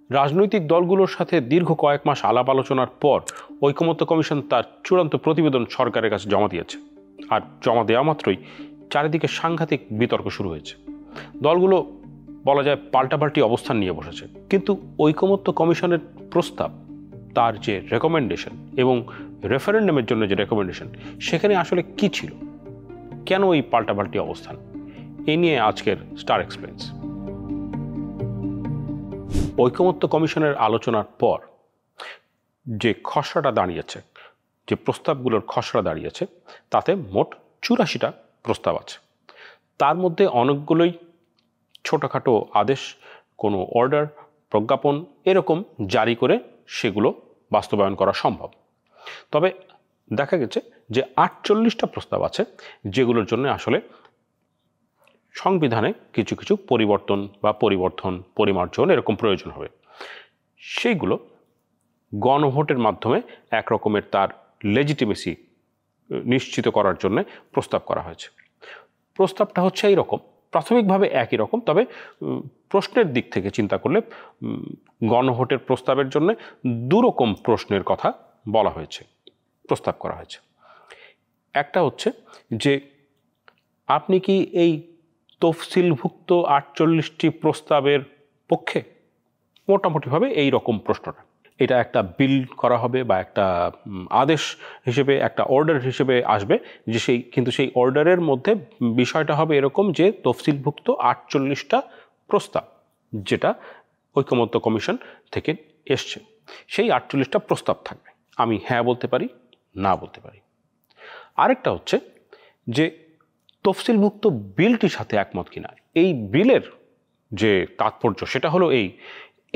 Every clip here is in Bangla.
রাজনৈতিক দলগুলোর সাথে দীর্ঘ কয়েক মাস আলাপ আলোচনার পর ঐকমত্য কমিশন তার চূড়ান্ত প্রতিবেদন সরকারের কাছে জমা দিয়েছে। আর জমা দেওয়া মাত্রই চারিদিকে সাংঘাতিক বিতর্ক শুরু হয়েছে। দলগুলো বলা যায় পাল্টাপাল্টি অবস্থান নিয়ে বসেছে। কিন্তু ঐকমত্য কমিশনের প্রস্তাব, তার যে রেকমেন্ডেশন এবং রেফারেন্ডামের জন্য যে রেকমেন্ডেশন, সেখানে আসলে কি ছিল, কেন এই পাল্টাপাল্টি অবস্থান, এ নিয়ে আজকের স্টার এক্সপ্লেইনস। ঐকমত্য কমিশনের আলোচনার পর যে খসড়াটা দাঁড়িয়েছে, যে প্রস্তাবগুলোর খসড়া দাঁড়িয়েছে, তাতে মোট 84টা প্রস্তাব আছে। তার মধ্যে অনেকগুলোই ছোটোখাটো আদেশ, কোনো অর্ডার, প্রজ্ঞাপন এরকম জারি করে সেগুলো বাস্তবায়ন করা সম্ভব। তবে দেখা গেছে যে 48টা প্রস্তাব আছে যেগুলোর জন্য আসলে সংবিধানে কিছু কিছু পরিবর্তন বা পরিমার্জন এরকম প্রয়োজন হবে। সেইগুলো গণভোটের মাধ্যমে একরকমের তার লেজিটিমেসি নিশ্চিত করার জন্য প্রস্তাব করা হয়েছে। প্রস্তাবটা হচ্ছে এইরকম, প্রাথমিকভাবে একই রকম, তবে প্রশ্নের দিক থেকে চিন্তা করলে গণভোটের প্রস্তাবের জন্য দুরকম প্রশ্নের কথা বলা হয়েছে, প্রস্তাব করা হয়েছে। একটা হচ্ছে যে আপনি কি এই তফসিলভুক্ত 48টি প্রস্তাবের পক্ষে? মোটামুটিভাবে এই রকম প্রশ্নটা। এটা একটা বিল করা হবে বা একটা আদেশ হিসেবে, একটা অর্ডার হিসেবে আসবে, যে সেই অর্ডারের মধ্যে বিষয়টা হবে এরকম যে তফসিলভুক্ত 48টা প্রস্তাব যেটা ঐকমত্য কমিশন থেকে এসছে, সেই 48টা প্রস্তাব থাকবে। আমি হ্যাঁ বলতে পারি, না বলতে পারি। আরেকটা হচ্ছে যে তফসিলভুক্ত বিলটির সাথে একমত কিনা। এই বিলের যে তাৎপর্য সেটা হলো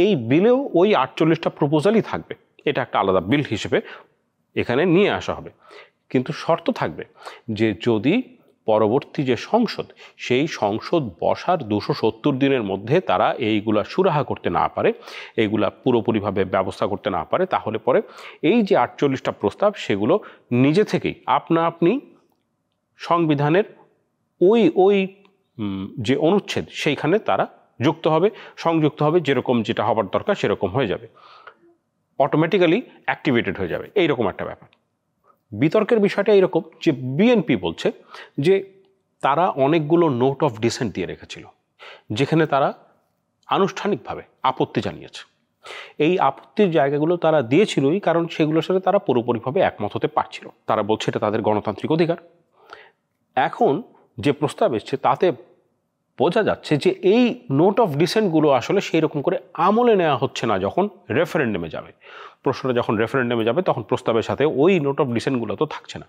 এই বিলেও ওই 48টা প্রপোজালই থাকবে, এটা একটা আলাদা বিল হিসেবে এখানে নিয়ে আসা হবে। কিন্তু শর্ত থাকবে যে যদি পরবর্তী যে সংসদ, সেই সংসদ বসার 270 দিনের মধ্যে তারা এইগুলা সুরাহা করতে না পারে, এইগুলা পুরোপুরিভাবে ব্যবস্থা করতে না পারে, তাহলে পরে এই যে 48টা প্রস্তাব সেগুলো নিজে থেকেই আপনি সংবিধানের ওই যে অনুচ্ছেদ সেইখানে তারা যুক্ত হবে, সংযুক্ত হবে, যেরকম যেটা হবার দরকার সেরকম হয়ে যাবে, অটোমেটিক্যালি অ্যাক্টিভেটেড হয়ে যাবে, এইরকম একটা ব্যাপার। বিতর্কের বিষয়টা এইরকম যে বিএনপি বলছে যে তারা অনেকগুলো নোট অফ ডিসেন্ট দিয়ে রেখেছিল, যেখানে তারা আনুষ্ঠানিকভাবে আপত্তি জানিয়েছে। এই আপত্তির জায়গাগুলো তারা দিয়েছিলই কারণ সেগুলোর সাথে তারা পুরোপুরিভাবে একমত হতে পারছিল। তারা বলছে এটা তাদের গণতান্ত্রিক অধিকার। এখন যে প্রস্তাব এসছে তাতে বোঝা যাচ্ছে যে এই নোট অফ ডিসেন্টগুলো আসলে সেই রকম করে আমলে নেওয়া হচ্ছে না। যখন রেফারেন্ডামে যাবে, প্রশ্নটা যখন রেফারেন্ডামে যাবে, তখন প্রস্তাবের সাথে ওই নোট অফ ডিসেন্টগুলো তো থাকছে না।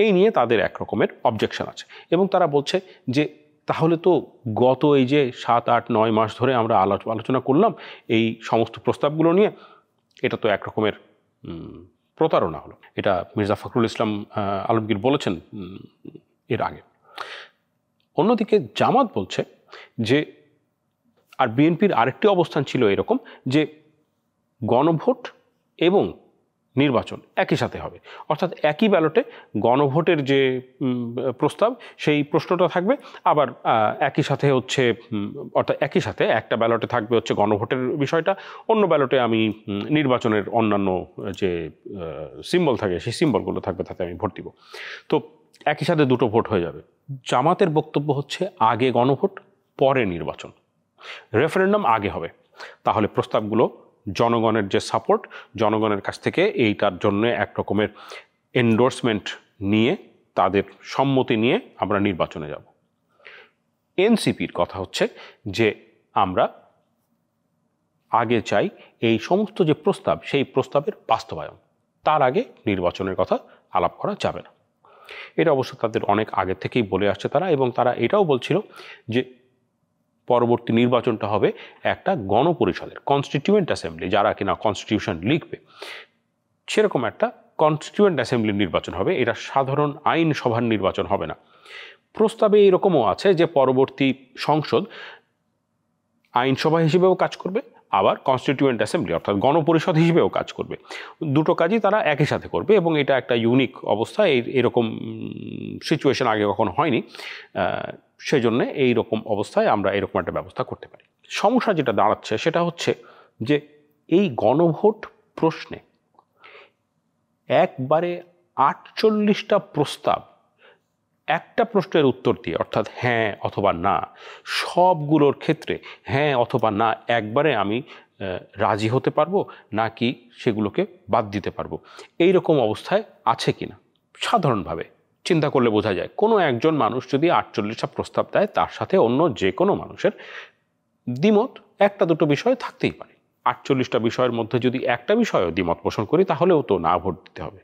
এই নিয়ে তাদের এক রকমের অবজেকশন আছে এবং তারা বলছে যে তাহলে তো গত এই যে 7, 8, 9 মাস ধরে আমরা আলোচনা করলাম এই সমস্ত প্রস্তাবগুলো নিয়ে, এটা তো এক রকমের প্রতারণা হলো। এটা মির্জা ফখরুল ইসলাম আলমগীর বলেছেন এর আগে। অন্যদিকে জামাত বলছে যে, আর বিএনপির আরেকটি অবস্থান ছিল এরকম যে গণভোট এবং নির্বাচন একই সাথে হবে, অর্থাৎ একই ব্যালটে গণভোটের যে প্রস্তাব সেই প্রশ্নটা থাকবে, আবার একই সাথে হচ্ছে, অর্থাৎ একই সাথে একটা ব্যালটে থাকবে হচ্ছে গণভোটের বিষয়টা, অন্য ব্যালটে আমি নির্বাচনের অন্যান্য যে সিম্বল থাকে সেই সিম্বলগুলো থাকবে, তাতে আমি ভোট দিব। তো একই সাথে দুটো ভোট হয়ে যাবে। জামাতের বক্তব্য হচ্ছে আগে গণভোট পরে নির্বাচন, রেফারেন্ডাম আগে হবে, তাহলে প্রস্তাবগুলো জনগণের যে সাপোর্ট, জনগণের কাছ থেকে এইটার জন্য এক রকমের এন্ডোর্সমেন্ট নিয়ে, তাদের সম্মতি নিয়ে আমরা নির্বাচনে যাব। এনসিপির কথা হচ্ছে যে আমরা আগে চাই এই সমস্ত যে প্রস্তাব, সেই প্রস্তাবের বাস্তবায়ন, তার আগে নির্বাচনের কথা আলাপ করা যাবে না। এটা অবশ্য তাদের অনেক আগে থেকেই বলে আসছে তারা, এবং তারা এটাও বলছিল যে পরবর্তী নির্বাচনটা হবে একটা গণপরিষদের, কনস্টিটিউয়েন্ট অ্যাসেম্বলি, যারা কিনা কনস্টিটিউশন লিখবে সেরকম একটা কনস্টিটিউয়েন্ট অ্যাসেম্বলির নির্বাচন হবে, এটা সাধারণ আইনসভার নির্বাচন হবে না। প্রস্তাবে এরকমও আছে যে পরবর্তী সংসদ আইনসভা হিসেবেও কাজ করবে, আবার কনস্টিটিউয়েন্ট অ্যাসেম্বলি অর্থাৎ গণপরিষদ হিসেবেও কাজ করবে। দুটো কাজই তারা একই সাথে করবে এবং এটা একটা ইউনিক অবস্থা। এরকম সিচুয়েশন আগে কখনো হয়নি, সেই জন্যে এইরকম অবস্থায় আমরা এরকম একটা ব্যবস্থা করতে পারি। সমস্যা যেটা দাঁড়াচ্ছে সেটা হচ্ছে যে এই গণভোট প্রশ্নে একবারে 48টা প্রস্তাব একটা প্রশ্নের উত্তর দিয়ে, অর্থাৎ হ্যাঁ অথবা না, সবগুলোর ক্ষেত্রে হ্যাঁ অথবা না একবারে আমি রাজি হতে পারবো নাকি সেগুলোকে বাদ দিতে পারবো, এই রকম অবস্থায় আছে কিনা সাধারণভাবে চিন্তা করলে বোঝা যায়। কোনো একজন মানুষ যদি 48টা প্রস্তাব দেয়, তার সাথে অন্য যে কোনো মানুষের দ্বিমত একটা দুটো বিষয় থাকতেই পারে। 48টা বিষয়ের মধ্যে যদি একটা বিষয়ও দ্বিমত পোষণ করি, তাহলেও তো না ভোট দিতে হবে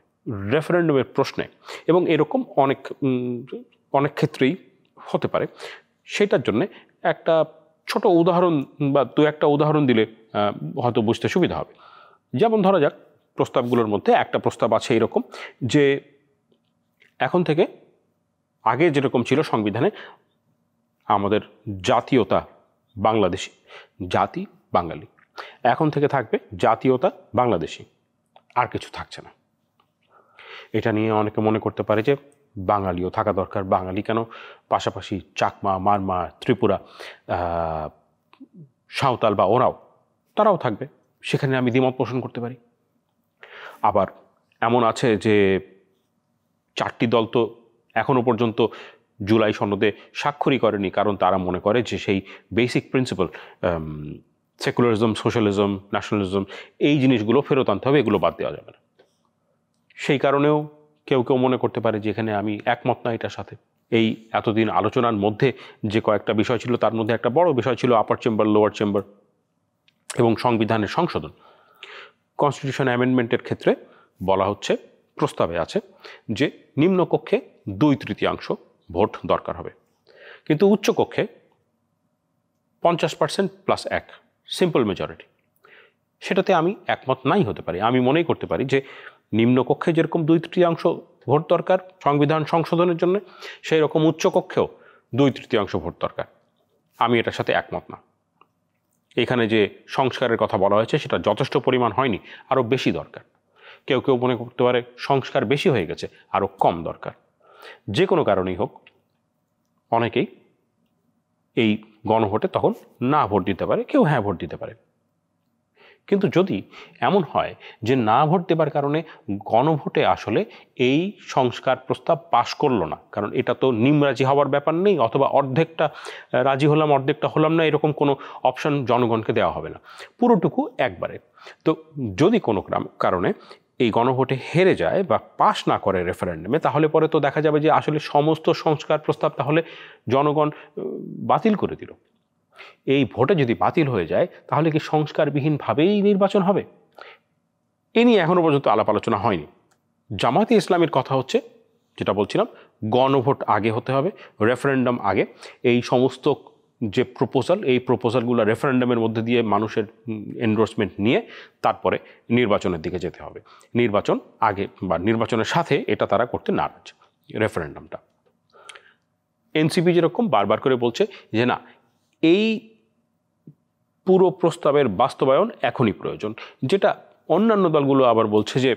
রেফারেন্ডামের প্রশ্নে। এবং এরকম অনেক ক্ষেত্রেই হতে পারে। সেটার জন্য একটা ছোট উদাহরণ বা দু একটা উদাহরণ দিলে হয়তো বুঝতে সুবিধা হবে। যেমন ধরা যাক, প্রস্তাবগুলোর মধ্যে একটা প্রস্তাব আছে এরকম যে এখন থেকে, আগে যেরকম ছিল সংবিধানে আমাদের জাতীয়তা বাংলাদেশি, জাতি বাঙালি, এখন থেকে থাকবে জাতীয়তা বাংলাদেশি, আর কিছু থাকছে না। এটা নিয়ে অনেকে মনে করতে পারে যে বাঙালিও থাকা দরকার, বাঙালি কেন, পাশাপাশি চাকমা, মারমা, ত্রিপুরা, সাঁওতাল বা ওরাও, তারাও থাকবে, সেখানে আমি দ্বিমত পোষণ করতে পারি। আবার এমন আছে যে 4টি দল তো এখনো পর্যন্ত জুলাই সনদে স্বাক্ষরই করেনি, কারণ তারা মনে করে যে সেই basic principal secularism, socialism, nationalism, এই জিনিসগুলো ফেরত আনতে হবে, এগুলো বাদ দেওয়া যাবে না। সেই কারণেও কেউ কেউ মনে করতে পারে যে এখানে আমি একমত না এটার সাথে। এই এতদিন আলোচনার মধ্যে যে কয়েকটা বিষয় ছিল, তার মধ্যে একটা বড় বিষয় ছিল আপার চেম্বার, লোয়ার চেম্বার এবং সংবিধানের সংশোধন। কনস্টিটিউশন অ্যামেন্ডমেন্টের ক্ষেত্রে বলা হচ্ছে, প্রস্তাবে আছে যে নিম্নকক্ষে 2/3 ভোট দরকার হবে, কিন্তু উচ্চকক্ষে 50% + 1 সিম্পল মেজরিটি। সেটাতে আমি একমত নাই হতে পারি। আমি মনেই করতে পারি যে নিম্নকক্ষে যেরকম 2/3 ভোট দরকার সংবিধান সংশোধনের জন্য, সেই রকম উচ্চকক্ষেও 2/3 ভোট দরকার। আমি এটার সাথে একমত না। এখানে যে সংস্কারের কথা বলা হয়েছে সেটা যথেষ্ট পরিমাণ হয়নি, আরও বেশি দরকার। কেউ কেউ মনে করতে পারে সংস্কার বেশি হয়ে গেছে, আরও কম দরকার। যে কোনো কারণেই হোক, অনেকেই এই গণভোটে তখন না ভোট দিতে পারে, কেউ হ্যাঁ ভোট দিতে পারে। কিন্তু যদি এমন হয় যে না ভোট দেবার কারণে গণভোটে আসলে এই সংস্কার প্রস্তাব পাশ করলো না, কারণ এটা তো নিমরাজি হওয়ার ব্যাপার নেই, অথবা অর্ধেকটা রাজি হলাম অর্ধেকটা হলাম না, এরকম কোনো অপশন জনগণকে দেওয়া হবে না, পুরোটুকু একবারে। তো যদি কোনো কারণে এই গণভোটে হেরে যায় বা পাশ না করে রেফারেন্ডামে, তাহলে পরে তো দেখা যাবে যে আসলে সমস্ত সংস্কার প্রস্তাব তাহলে জনগণ বাতিল করে দিল। এই ভোটে যদি বাতিল হয়ে যায়, তাহলে কি সংস্কারবিহীনভাবেই নির্বাচন হবে? এ নিয়ে এখনো পর্যন্ত আলাপ আলোচনা হয়নি। জামায়াতে ইসলামীর কথা হচ্ছে, যেটা বলছিলাম, গণভোট আগে হতে হবে, রেফারেন্ডাম আগে। এই সমস্ত যে প্রপোজাল, এই প্রপোজালগুলো রেফারেন্ডামের মধ্যে দিয়ে মানুষের এন্ডোর্সমেন্ট নিয়ে তারপরে নির্বাচনের দিকে যেতে হবে। নির্বাচন আগে বা নির্বাচনের সাথে এটা তারা করতে নারাজ, রেফারেন্ডামটা। এনসিপি যেরকম বারবার করে বলছে যে না, এই পুরো প্রস্তাবের বাস্তবায়ন এখনই প্রয়োজন, যেটা অন্যান্য দলগুলো আবার বলছে যে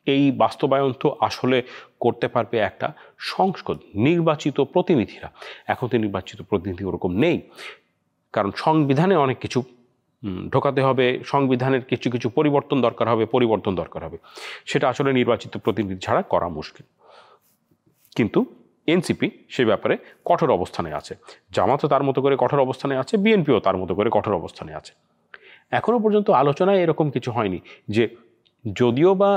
এই বাস্তবায়ন তো আসলে করতে পারবে একটা সংসদ, নির্বাচিত প্রতিনিধিরা। এখন তো নির্বাচিত প্রতিনিধি ওরকম নেই, কারণ সংবিধানে অনেক কিছু ঢোকাতে হবে, সংবিধানের কিছু কিছু পরিবর্তন দরকার হবে, সেটা আসলে নির্বাচিত প্রতিনিধি ছাড়া করা মুশকিল। কিন্তু এনসিপি সে ব্যাপারে কঠোর অবস্থানে আছে, জামাতও তার মতো করে কঠোর অবস্থানে আছে, বিএনপিও তার মতো করে কঠোর অবস্থানে আছে। এখনও পর্যন্ত আলোচনায় এরকম কিছু হয়নি যে যদিও বা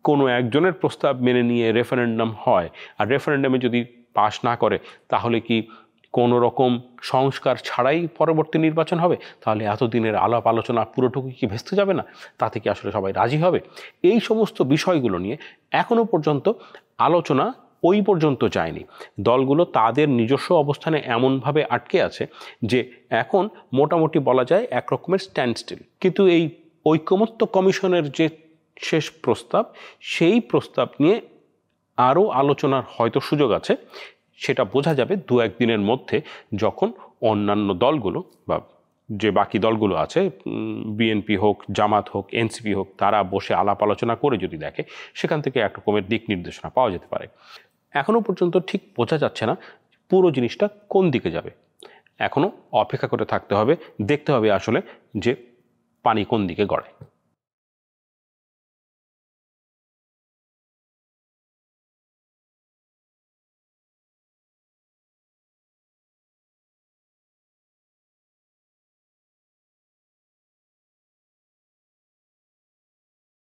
কোনো একজনের প্রস্তাব মেনে নিয়ে রেফারেন্ডাম হয়, আর রেফারেন্ডামে যদি পাশ না করে, তাহলে কি কোনো রকম সংস্কার ছাড়াই পরবর্তী নির্বাচন হবে? তাহলে এতদিনের আলাপ আলোচনা পুরোটুকু কি ভেস্তে যাবে না? তাতে কি আসলে সবাই রাজি হবে? এই সমস্ত বিষয়গুলো নিয়ে এখনও পর্যন্ত আলোচনা ওই পর্যন্ত যায়নি। দলগুলো তাদের নিজস্ব অবস্থানে এমনভাবে আটকে আছে যে এখন মোটামুটি বলা যায় এক রকমের স্ট্যান্ডস্টিল। কিন্তু এই ঐকমত্য কমিশনের যে শেষ প্রস্তাব, সেই প্রস্তাব নিয়ে আরও আলোচনার হয়তো সুযোগ আছে। সেটা বোঝা যাবে 2-1 দিনের মধ্যে, যখন অন্যান্য দলগুলো বা যে বাকি দলগুলো আছে, বিএনপি হোক, জামাত হোক, এনসিপি হোক, তারা বসে আলাপ আলোচনা করে যদি দেখে, সেখান থেকে এক রকমের দিক নির্দেশনা পাওয়া যেতে পারে। এখনও পর্যন্ত ঠিক বোঝা যাচ্ছে না পুরো জিনিসটা কোন দিকে যাবে। এখনও অপেক্ষা করে থাকতে হবে, দেখতে হবে আসলে যে পানি কোন দিকে গড়ায়।